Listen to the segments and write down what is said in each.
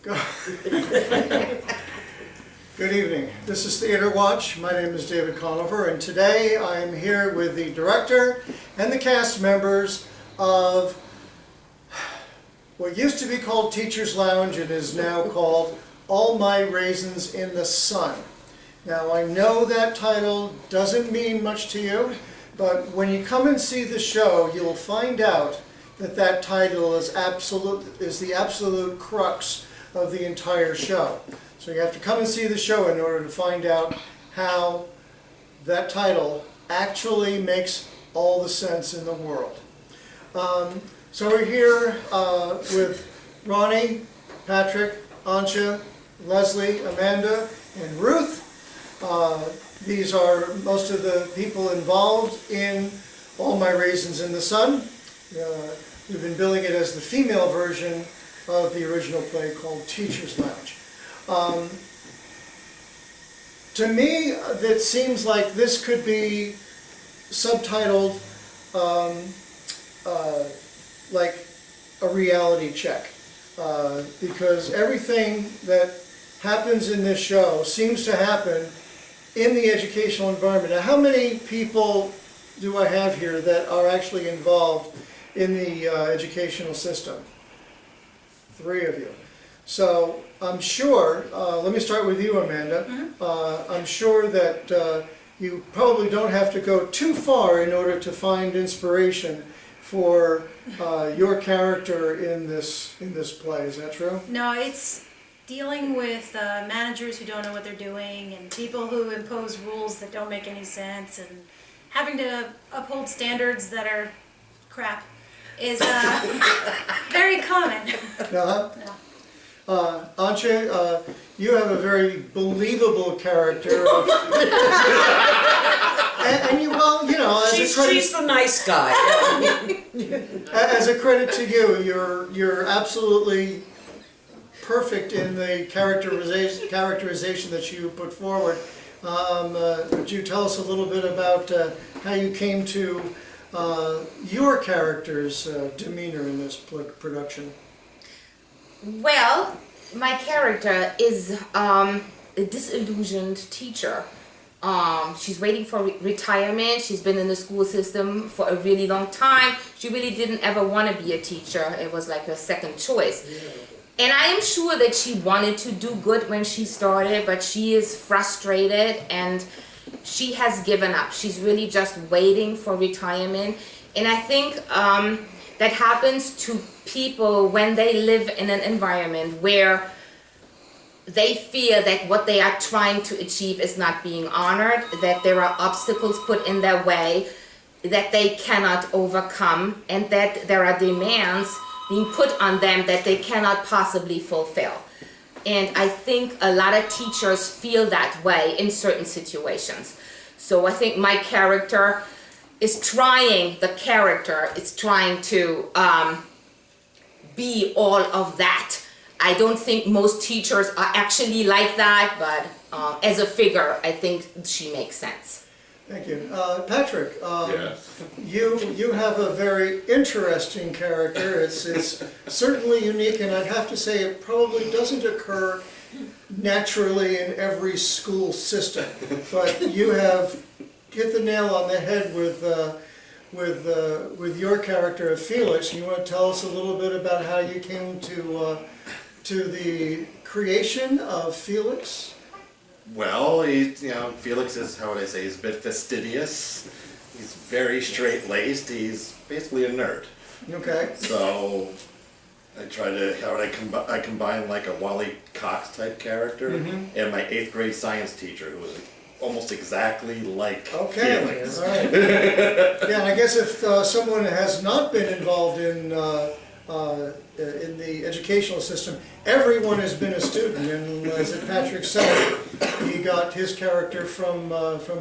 Good evening. This is Theater Watch. My name is David Conover, and today I am here with the director and the cast members of what used to be called Teacher's Lounge and is now called All My Raisins in the Sun. Now, I know that title doesn't mean much to you, but when you come and see the show, you'll find out that that title is the absolute crux of the entire show. So you have to come and see the show in order to find out how that title actually makes all the sense in the world. So we're here with Ronnie, Patrick, Antje, Leslie, Amanda, and Ruth. These are most of the people involved in All My Raisins in the Sun. We've been billing it as the female version of the original play called Teacher's Lounge. To me, it seems like this could be subtitled like a reality check, because everything that happens in this show seems to happen in the educational environment. Now, how many people do I have here that are actually involved in the educational system? 3 of you. So I'm sure, let me start with you, Amanda. I'm sure that you probably don't have to go too far in order to find inspiration for your character in this play. Is that true? No, it's dealing with managers who don't know what they're doing and people who impose rules that don't make any sense and having to uphold standards that are crap is very common. Uh-huh. No. Antje, you have a very believable character. And you, well, you know, as a credit, she's the nice guy. as a credit to you, you're absolutely perfect in the characterization that you put forward. Would you tell us a little bit about how you came to your character's demeanor in this production? Well, my character is a disillusioned teacher. She's waiting for retirement. She's been in the school system for a really long time. She really didn't ever want to be a teacher. It was like her second choice. And I am sure that she wanted to do good when she started, but she is frustrated and she has given up. She's really just waiting for retirement. And I think that happens to people when they live in an environment where they fear that what they are trying to achieve is not being honored, that there are obstacles put in their way that they cannot overcome, and that there are demands being put on them that they cannot possibly fulfill. And I think a lot of teachers feel that way in certain situations. So I think my character is trying to be all of that. I don't think most teachers are actually like that, but as a figure, I think she makes sense. Thank you. Patrick, Yes. you have a very interesting character. It's certainly unique, and I'd have to say it probably doesn't occur naturally in every school system. But you have hit the nail on the head with your character of Felix. You want to tell us a little bit about how you came to the creation of Felix? Well, Felix is, how would I say, he's a bit fastidious. He's very straight-laced. He's basically a nerd. Okay. So I try to, I combine like a Wally Cox type character and my 8th grade science teacher, who was almost exactly like Felix. All right. Yeah, and I guess if someone has not been involved in the educational system, everyone has been a student, and as Patrick said, he got his character from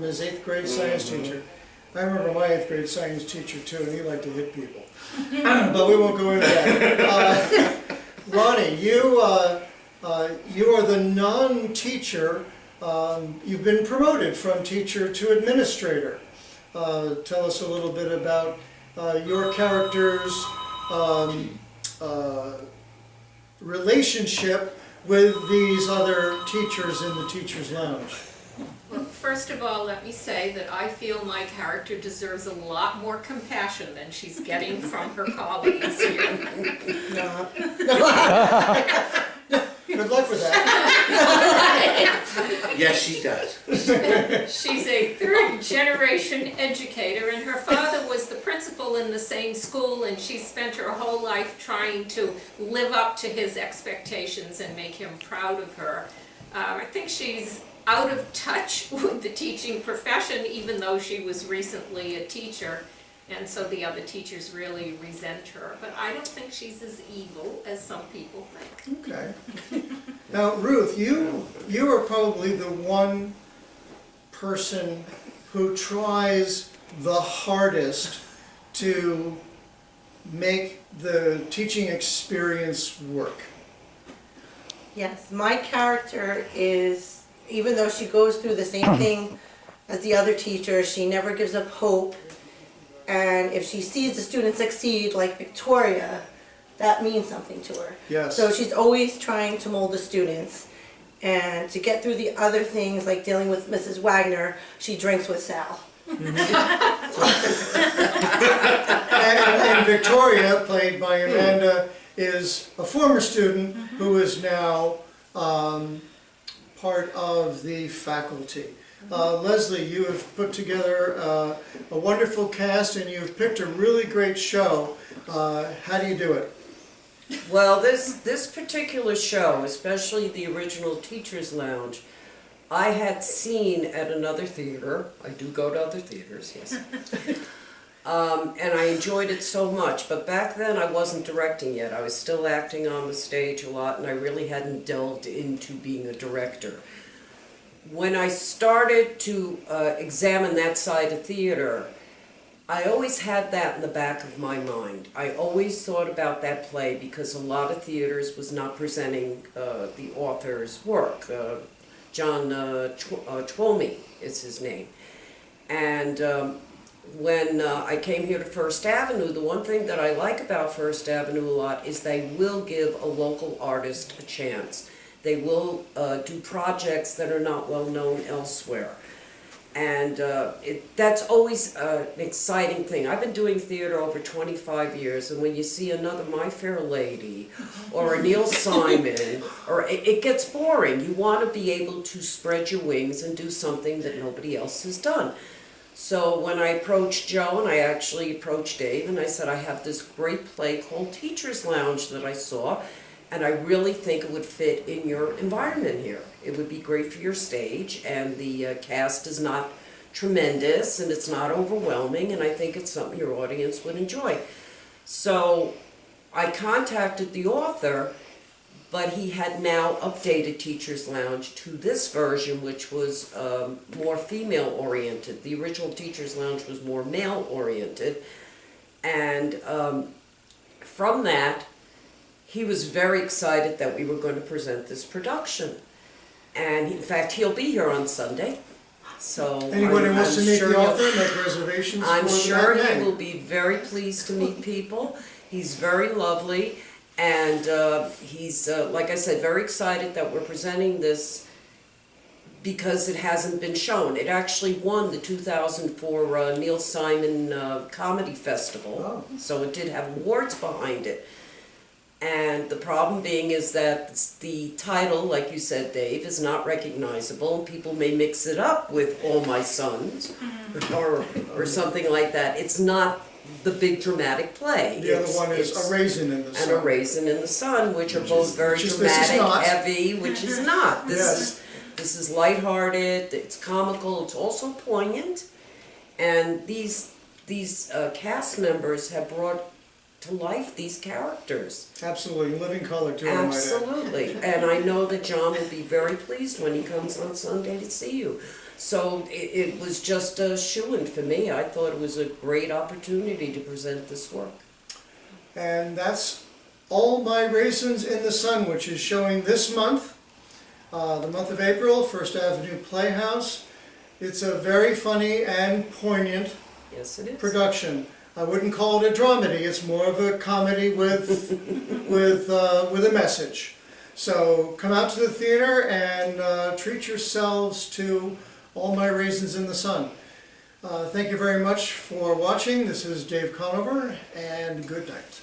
his 8th grade science teacher. I remember my 8th grade science teacher too, and he liked to hit people. But we won't go into that. Ronnie, you are the non-teacher. You've been promoted from teacher to administrator. Tell us a little bit about your character's relationship with these other teachers in the Teachers Lounge? Well, first of all, let me say that I feel my character deserves a lot more compassion than she's getting from her colleagues here. Good luck with that. Yes, she does. She's a third-generation educator, and her father was the principal in the same school, and she spent her whole life trying to live up to his expectations and make him proud of her. I think she's out of touch with the teaching profession, even though she was recently a teacher, and so the other teachers really resent her. But I don't think she's as evil as some people think. Okay. Now, Ruth, you are probably the one person who tries the hardest to make the teaching experience work. Yes, my character is, even though she goes through the same thing as the other teachers, she never gives up hope. And if she sees the students succeed, like Victoria, that means something to her. Yes. So she's always trying to mold the students. And to get through the other things, like dealing with Mrs. Wagner, she drinks with Sal. And Victoria, played by Amanda, is a former student who is now part of the faculty. Leslie, you have put together a wonderful cast and you've picked a really great show. How do you do it? Well, this particular show, especially the original Teachers Lounge, I had seen at another theater. I do go to other theaters, yes. And I enjoyed it so much, but back then I wasn't directing yet. I was still acting on the stage a lot, and I really hadn't delved into being a director. When I started to examine that side of theater, I always had that in the back of my mind. I always thought about that play because a lot of theaters was not presenting the author's work. John Twomey is his name. And when I came here to First Avenue, the one thing that I like about First Avenue a lot is they will give a local artist a chance. They will do projects that are not well known elsewhere. And that's always an exciting thing. I've been doing theater over 25 years, and when you see another My Fair Lady or a Neil Simon, or it gets boring. You want to be able to spread your wings and do something that nobody else has done. So when I approached Joe, and I actually approached Dave, and I said, I have this great play called Teachers Lounge that I saw, and I really think it would fit in your environment here. It would be great for your stage, and the cast is not tremendous, and it's not overwhelming, and I think it's something your audience would enjoy. So I contacted the author, but he had now updated Teachers Lounge to this version, which was more female-oriented. The original Teachers Lounge was more male-oriented, and from that, he was very excited that we were going to present this production. And in fact, he'll be here on Sunday. So Anyone who wants to meet sure the you'll- author, make reservations I'm for sure that he day. will be very pleased to meet people. He's very lovely, and he's, like I said, very excited that we're presenting this because it hasn't been shown. It actually won the 2004 Neil Simon Comedy Festival, Oh. so it did have awards behind it. And the problem being is that the title, like you said, Dave, is not recognizable, and people may mix it up with All My Sons or something like that. It's not the big dramatic play. The other It's- one is it's- A Raisin in the and Sun. A Raisin in the Sun, which are both very which is- this is dramatic, not. heavy, which is not. Yes. This is lighthearted, it's comical, it's also poignant, and these cast members have brought to life these characters. Absolutely, living color too, I might add. Absolutely, and I know that John will be very pleased when he comes on Sunday to see you. So it was just a shoo-in for me. I thought it was a great opportunity to present this work. And that's All My Raisins in the Sun, which is showing this month, the month of April, First Avenue Playhouse. It's a very funny and poignant Yes, it is. production. I wouldn't call it a dramedy, it's more of a comedy with a message. So come out to the theater and treat yourselves to All My Raisins in the Sun. Thank you very much for watching. This is Dave Conover, and good night.